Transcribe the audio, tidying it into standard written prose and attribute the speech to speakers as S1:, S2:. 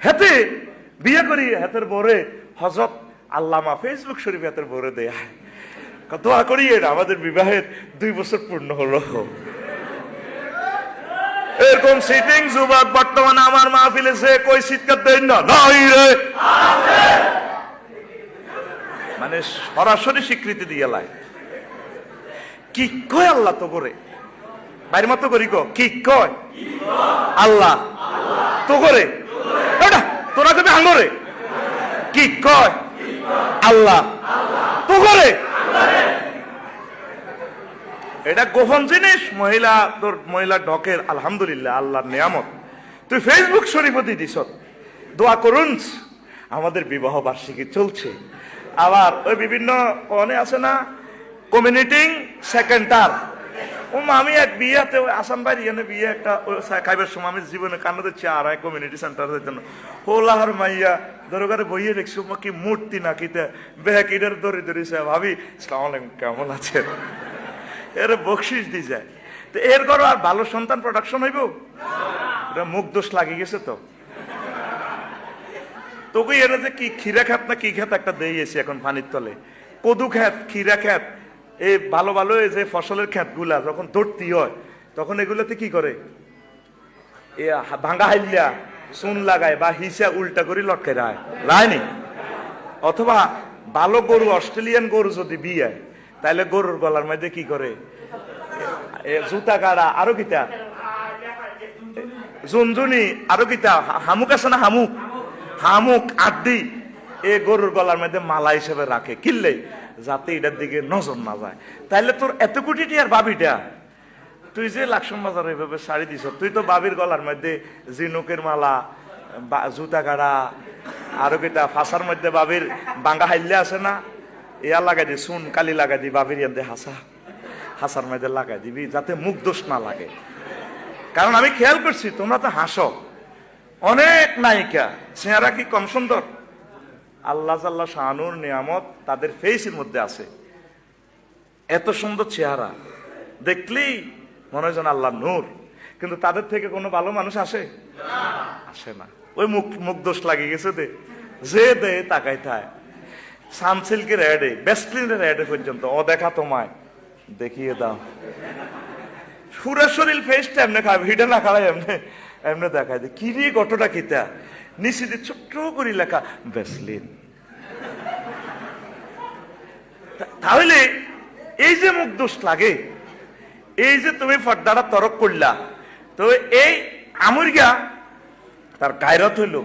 S1: হেতে বিয়ে করি হেতের বরে হযরত আল্লামা ফেসবুক শরীফ হেতের বরে দেয় দোয়া করি আমাদের বিবাহের 2 বছর পূর্ণ হলো। এরকম সিটিং যুবক বর্তমানে আমার মাহফিলে সে কই চিৎকার দেন না নাই রে মানে সরাসরি স্বীকৃতি দিয়ে লাই কি কয় আল্লাহ তো করে বাইরে মতো করি কি কয় আল্লাহ তো করে তোরা কবি আঙ্গরে কি কয় আল্লাহ তো করে এটা গোপন জিনিস মহিলা তোর মহিলা ঢকের আলহামদুলিল্লাহ আল্লাহর নিয়ামত তুই ফেসবুক শরীফে দিস দোয়া করুন আমাদের বিবাহ বার্ষিকী চলছে আবার ওই বিভিন্ন অনে আছে না কমিউনিটিং সেকেন্ডার ও আমি এক বিয়েতে আসাম বাড়ি এনে বিয়ে একটা খাইবার সময় আমি জীবনে কান্না দিচ্ছি আর কমিউনিটি সেন্টারের জন্য হোলাহার মাইয়া দরকারে বইয়ে দেখছি কি মূর্তি না কিতে বেহাকিটার দড়ি ধরেছে ভাবি আসসালামু আলাইকুম কেমন আছেন এর বকশিস দিয়ে যায় তো এর ঘর আর ভালো সন্তান প্রোডাকশন হইব এটা মুখ দোষ লাগিয়ে গেছে তো তোকে এর যে কি খিরা খাত না কি খাত একটা দিয়েছি এখন পানির তলে কদু খাত খিরা খাত এই ভালো ভালো এই যে ফসলের ক্ষেত গুলা যখন ধরতি হয় তখন এগুলোতে কি করে এ ভাঙ্গা হাইলিয়া চুন লাগায় বা হিসা উল্টা করে লটকে রায় রায়নি অথবা ভালো গরু অস্ট্রেলিয়ান গরু যদি বিয়ে তাইলে গরুর গলার মধ্যে কি করে জুতা কাড়া আরো কিতা ঝুনঝুনি আরো কিতা হামুক আছে না হামুক হামুক আড্ডি এ গরুর গলার মধ্যে মালা হিসেবে রাখে কিনলে যাতে এটার দিকে নজর না যায় তাইলে তোর এত কোটি আর বাবিটা তুই যে লাকসম বাজার এইভাবে শাড়ি দিছ তুই তো বাবির গলার মধ্যে জিনুকের মালা জুতা কাড়া আরো কিতা ফাঁসার মধ্যে বাবির বাঙ্গা হাইলে আছে না ইয়া লাগাই দি সুন কালি লাগাই দি বাবির ইয়াতে হাসার মধ্যে লাগাই দিবি যাতে মুখ দোষ না লাগে কারণ আমি খেয়াল করছি তোমরা তো হাসো অনেক নায়িকা চেহারা কি কম সুন্দর আল্লাহ জাল্লা শানুর নিয়ামত তাদের ফেসের মধ্যে আছে এত সুন্দর চেহারা দেখলেই মনে হয় যেন আল্লাহ নূর কিন্তু তাদের থেকে কোনো ভালো মানুষ আসে না ওই মুখ দোষ লাগিয়ে গেছে যে দে তাকাই থায় সানসিল্কের অ্যাডে বেস্টলিনের অ্যাডে পর্যন্ত দেখা তোমায় দেখিয়ে দাও পুরো শরীর ফেসটা এমনি খাবে হিডে না খাড়াই এমনি দেখায় কি রে গটটা কিতা নিচে দিয়ে ছোট্ট করে লেখা বেসলিন তাহলে এই যে মুখ দোষ লাগে এই যে তুমি ফর্দাটা তরক করলা তো এই আমুরগা তার গায়রত হইল